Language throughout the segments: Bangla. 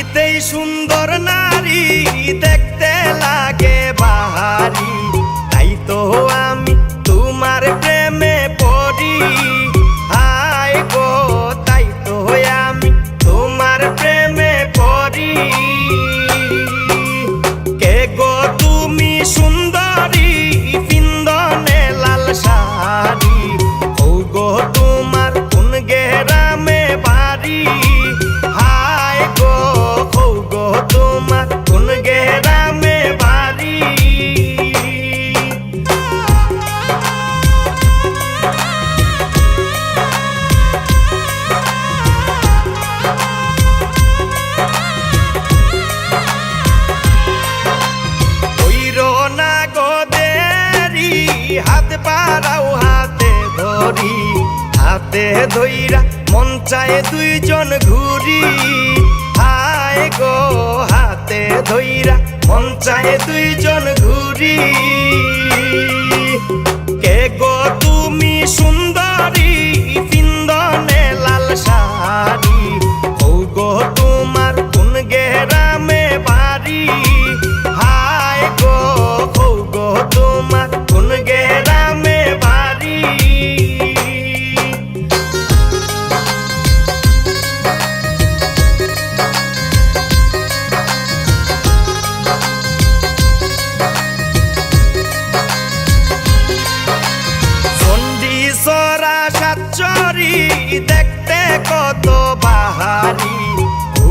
দেখিতেই সুন্দর নারী, দেখতে লাগে বাহারি, তাই তো আমি তোমার প্রেমে পড়ি। হায় গো, তাই তো আমি তোমার প্রেমে পড়ি। কে গো তুমি সুন্দরী, পিন্দনে লাল শাড়ি, ও গো তোমার কোন গ্রামে বাড়ি? হায় গো, ও গো তোমার কোন গ্রামে বাড়ি? হাত বাড়াও হাতে ধরি, হাতে ধইরা মন চায় দুইজন ঘুরি। হায় গো, হাতে ধইরা মন চায় দুইজন ঘুরি। কে গো তুমি সুন্দরী, পিন্দনে লাল শাড়ি, ও গো তোমার কোন গ্রামে বাড়ি? হায় গো, ও গো তোমার কোন গ্রামে বাড়ি? চণ্ডীচরা সাতচরি, দেখতে কত বাহারি,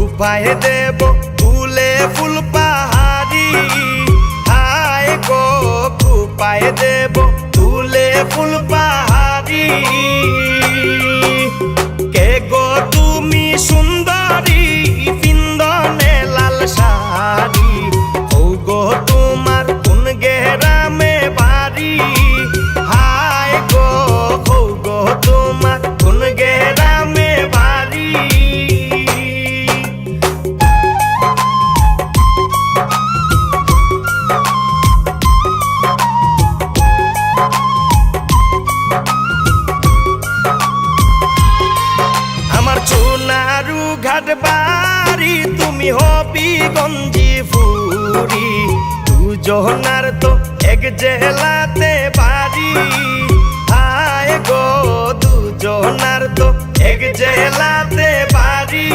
উপায় দেব ফুলে ফুল পাহাড়ি। হায় গো, উপায় দেব ফুলে ফুল পাহাড়ি। কে গো তুমি সুন্দরী, পিন্দনে লাল শাড়ি, ও গো তোমার কোন গ্রামে বাড়ি? হায় গো, ও গো তোমার কোন গ্রামে বাড়ি? সোনারু ঘাট বাড়ি, তুমি হবিগঞ্জি ফুরি, দুজনার তো এক জেলাতে বাড়ি। হায় গো, দুজনার তো এক জেলাতে বাড়ি।